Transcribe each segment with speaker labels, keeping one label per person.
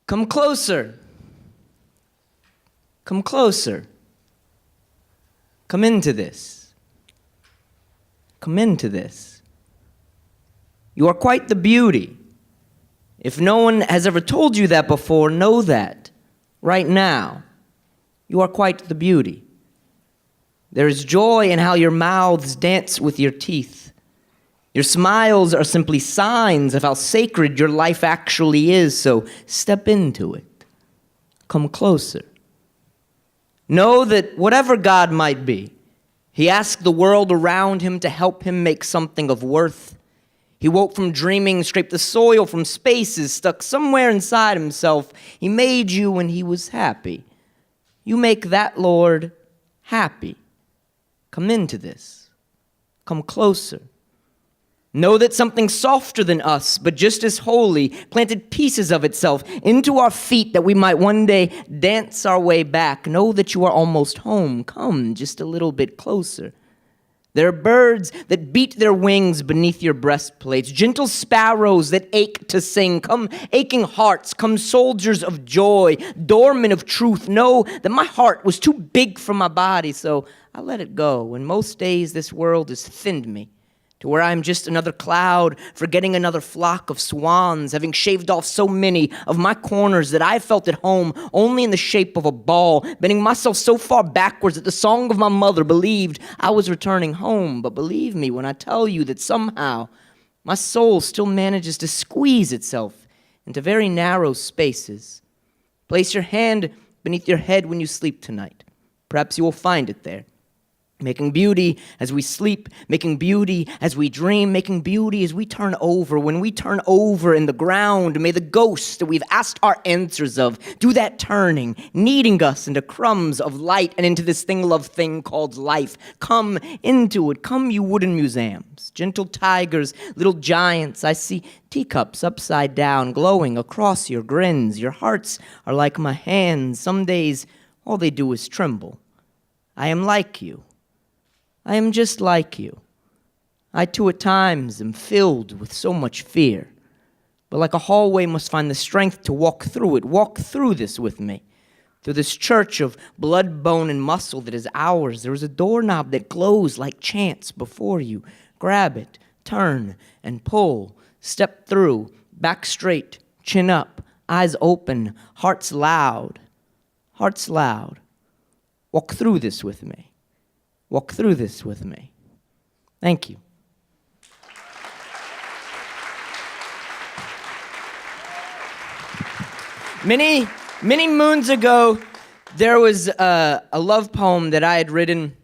Speaker 1: Come closer. Come closer. Come into this. Come into this. You are quite the beauty. If no one has ever told you that before, know that. Right now, you are quite the beauty. There is joy in how your mouths dance with your teeth. Your smiles are simply signs of how sacred your life actually is, so step into it. Come closer. Know that whatever God might be, He asked the world around Him to help Him make something of worth. He woke from dreaming, scraped the soil from spaces stuck somewhere inside Himself. He made you when He was happy. You make that Lord happy. Come into this. Come closer. Know that something softer than us, but just as holy, planted pieces of itself into our feet that we might one day dance our way back. Know that you are almost home. Come just a little bit closer. There are birds that beat their wings beneath your breastplates, gentle sparrows that ache to sing. Come aching hearts, come soldiers of joy, doormen of truth. Know that my heart was too big for my body, so I let it go. And most days this world has thinned me to where I'm just another cloud, forgetting another flock of swans, having shaved off so many of my corners that I felt at home only in the shape of a ball, bending myself so far backwards that the song of my mother believed I was returning home. But believe me when I tell you that somehow my soul still manages to squeeze itself into very narrow spaces. Place your hand beneath your head when you sleep tonight. Perhaps you will find it there. Making beauty as we sleep, making beauty as we dream, making beauty as we turn over. When we turn over in the ground, may the ghosts that we've asked our answers of do that turning, kneading us into crumbs of light and into this thing-loved thing called life. Come into it. Come, you wooden museums. Gentle tigers, little giants. I see teacups upside down, glowing across your grins. Your hearts are like my hands. Some days, all they do is tremble. I am like you. I am just like you. I too at times am filled with so much fear, but like a hallway must find the strength to walk through it. Walk through this with me. Through this church of blood, bone, and muscle that is ours, there is a doorknob that glows like chance before you. Grab it, turn, and pull. Step through, back straight, chin up, eyes open, hearts loud. Hearts loud. Walk through this with me. Walk through this with me. Thank you. Many moons ago, there was a love poem that I had written,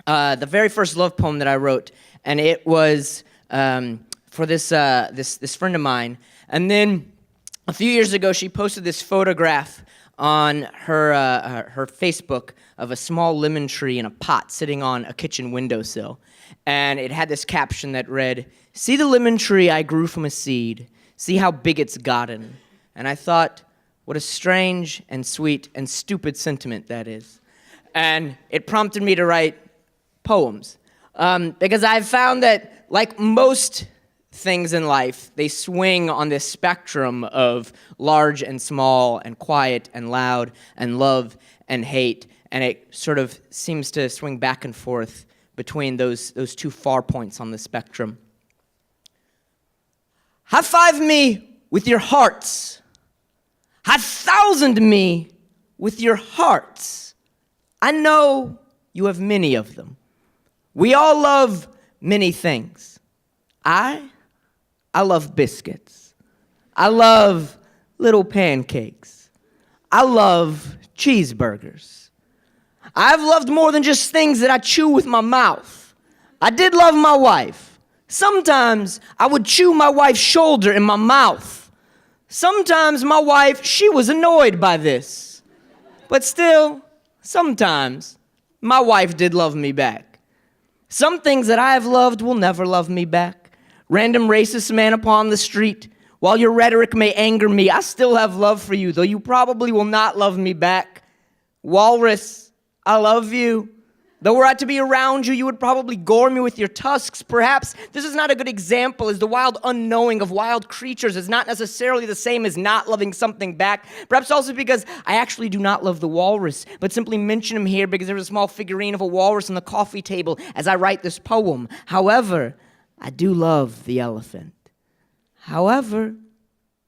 Speaker 1: the very first love poem that I wrote, and it was for this friend of mine. And then a few years ago, she posted this photograph on her Facebook of a small lemon tree in a pot sitting on a kitchen windowsill. And it had this caption that read, "See the lemon tree I grew from a seed. See how big it's gotten." And I thought, what a strange and sweet and stupid sentiment that is. And it prompted me to write poems. Because I've found that, like most things in life, they swing on this spectrum of large and small and quiet and loud and love and hate, and it sort of seems to swing back and forth between those two far points on the spectrum. High-five me with your hearts. High-thousand me with your hearts. I know you have many of them. We all love many things. I love biscuits. I love little pancakes. I love cheeseburgers. I've loved more than just things that I chew with my mouth. I did love my wife. Sometimes I would chew my wife's shoulder in my mouth. Sometimes my wife, she was annoyed by this. But still, sometimes my wife did love me back. Some things that I have loved will never love me back. Random racist man upon the street. While your rhetoric may anger me, I still have love for you, though you probably will not love me back. Walrus, I love you. Though were I to be around you, you would probably gore me with your tusks. Perhaps this is not a good example, as the wild unknowing of wild creatures is not necessarily the same as not loving something back. Perhaps also because I actually do not love the walrus, but simply mention him here because there's a small figurine of a walrus on the coffee table as I write this poem. However, I do love the elephant. However,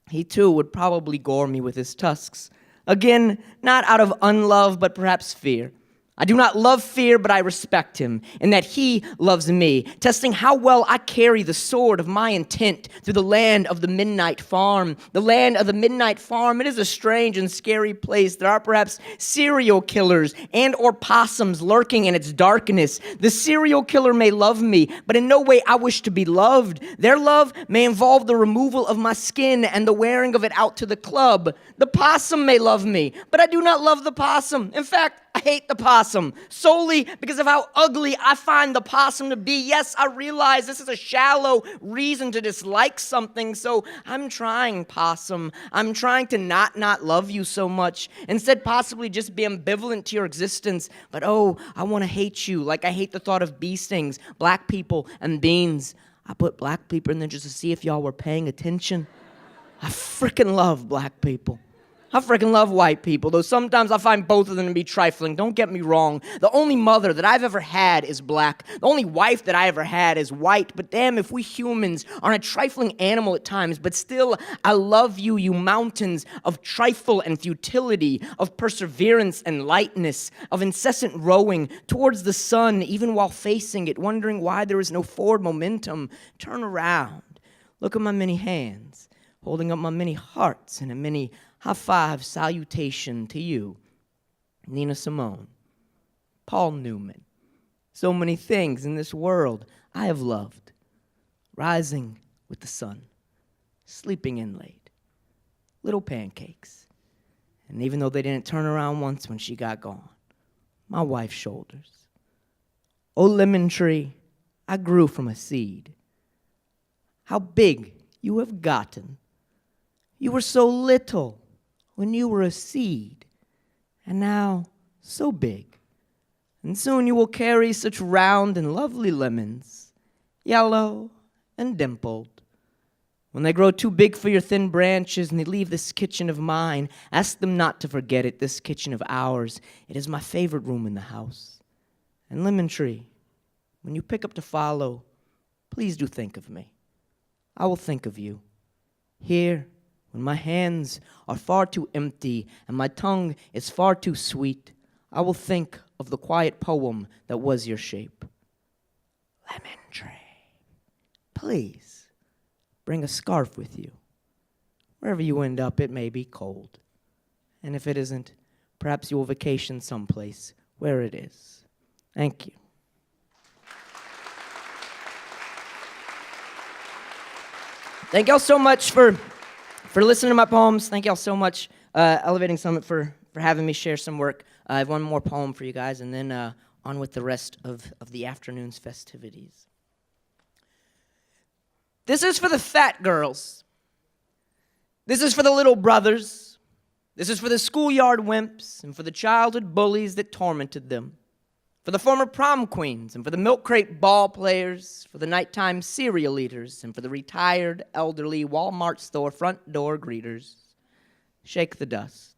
Speaker 1: he too would probably gore me with his tusks. Again, not out of unlove, but perhaps fear. I do not love fear, but I respect him, in that he loves me, testing how well I carry the sword of my intent through the land of the midnight farm. The land of the midnight farm, it is a strange and scary place. There are perhaps serial killers and or possums lurking in its darkness. The serial killer may love me, but in no way I wish to be loved. Their love may involve the removal of my skin and the wearing of it out to the club. The possum may love me, but I do not love the possum. In fact, I hate the possum solely because of how ugly I find the possum to be. Yes, I realize this is a shallow reason to dislike something, so I'm trying, possum. I'm trying to not love you so much. Instead, possibly just be ambivalent to your existence. But oh, I want to hate you like I hate the thought of bee stings, black people, and beans. I put black people in there just to see if y'all were paying attention. I freaking love black people. I freaking love white people, though sometimes I find both of them to be trifling. Don't get me wrong. The only mother that I've ever had is black. The only wife that I ever had is white. But damn, if we humans are a trifling animal at times, but still, I love you, you mountains of trifle and futility, of perseverance and lightness, of incessant rowing towards the sun, even while facing it, wondering why there is no forward momentum. Turn around. Look at my many hands, holding up my many hearts and a many high-five salutation to you, Nina Simone, Paul Newman. So many things in this world I have loved. Rising with the sun, sleeping in late, little pancakes. And even though they didn't turn around once when she got gone, my wife's shoulders. Oh, lemon tree, I grew from a seed. How big you have gotten. You were so little when you were a seed, and now so big. And soon you will carry such round and lovely lemons, yellow and dimpled. When they grow too big for your thin branches and they leave this kitchen of mine, ask them not to forget it, this kitchen of ours. It is my favorite room in the house. And lemon tree, when you pick up to follow, please do think of me. I will think of you. Here, when my hands are far too empty and my tongue is far too sweet, I will think of the quiet poem that was your shape. Lemon tree, please bring a scarf with you. Wherever you end up, it may be cold. And if it isn't, perhaps you will vacation someplace where it is. Thank you. Thank y'all so much for listening to my poems. Thank y'all so much, Elevating Summit, for having me share some work. I have one more poem for you guys, and then on with the rest of the afternoon's festivities. This is for the fat girls. This is for the little brothers. This is for the schoolyard wimps and for the childhood bullies that tormented them. For the former prom queens, and for the milk crate ball players, for the nighttime cereal eaters, and for the retired, elderly Walmart store front door greeters. Shake the dust.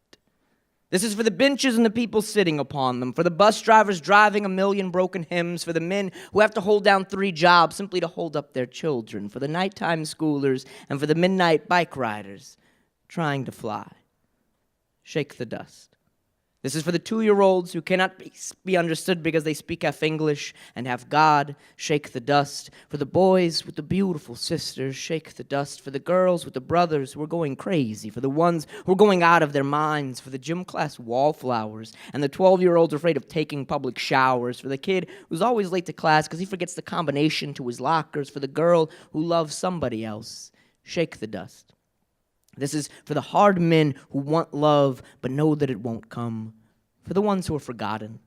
Speaker 1: This is for the benches and the people sitting upon them, for the bus drivers driving a million broken hymns, for the men who have to hold down 3 jobs simply to hold up their children, for the nighttime schoolers, and for the midnight bike riders trying to fly. Shake the dust. This is for the 2-year-olds who cannot be understood because they speak half English and half God. Shake the dust. For the boys with the beautiful sisters, shake the dust. For the girls with the brothers who are going crazy. For the ones who are going out of their minds. For the gym class wallflowers and the 12-year-olds afraid of taking public showers. For the kid who's always late to class because he forgets the combination to his lockers. For the girl who loves somebody else. Shake the dust. This is for the hard men who want love but know that it won't come. For the ones who are forgotten,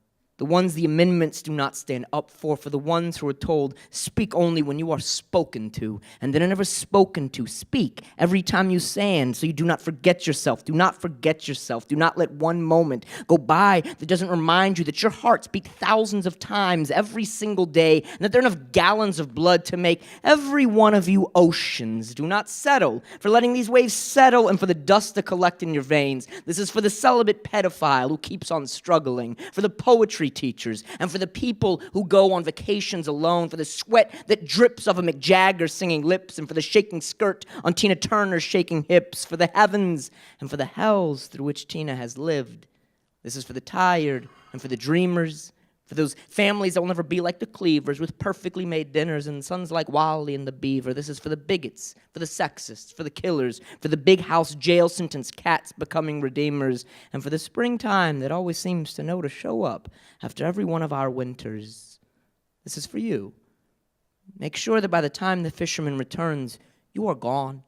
Speaker 1: the ones the amendments do not stand up for the ones who are told, speak only when you are spoken to, and then are never spoken to. Speak every time you stand, so you do not forget yourself. Do not forget yourself. Do not let one moment go by that doesn't remind you that your hearts beat thousands of times every single day, and that there are enough gallons of blood to make every one of you oceans. Do not settle for letting these waves settle and for the dust to collect in your veins. This is for the celibate pedophile who keeps on struggling, for the poetry teachers, and for the people who go on vacations alone, for the sweat that drips off of Mick Jagger singing lips, and for the shaking skirt on Tina Turner's shaking hips, for the heavens and for the hells through which Tina has lived. This is for the tired and for the dreamers, for those families that will never be like the Cleavers with perfectly made dinners and sons like Wally and the Beaver. This is for the bigots, for the sexists, for the killers, for the big house jail sentence cats becoming redeemers, and for the springtime that always seems to know to show up after every one of our winters. This is for you. Make sure that by the time the fisherman returns, you are gone.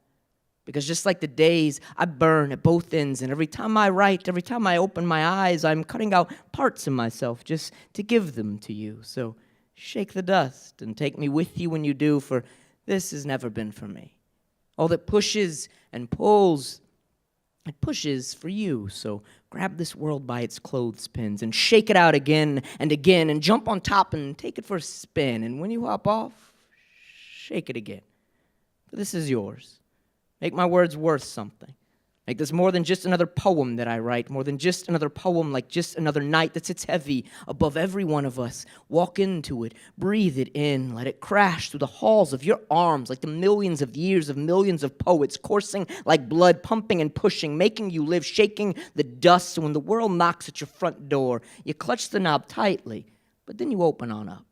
Speaker 1: Because just like the days, I burn at both ends, and every time I write, every time I open my eyes, I'm cutting out parts of myself just to give them to you. So shake the dust and take me with you when you do, for this has never been for me. All that pushes and pulls, it pushes for you. So grab this world by its clothespins and shake it out again and jump on top and take it for a spin. And when you hop off, shake it again. For this is yours. Make my words worth something. Make this more than just another poem that I write, more than just another poem like just another night that sits heavy above every one of us. Walk into it, breathe it in, let it crash through the halls of your arms like the millions of years of millions of poets, coursing like blood, pumping and pushing, making you live, shaking the dust. So when the world knocks at your front door, you clutch the knob tightly, but then you open on up,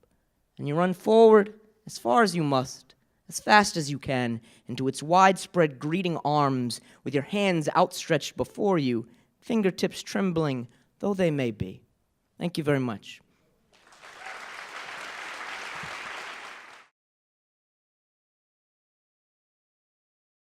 Speaker 1: and you run forward as far as you must, as fast as you can, into its widespread greeting arms, with your hands outstretched before you, fingertips trembling, though they may be. Thank you very much.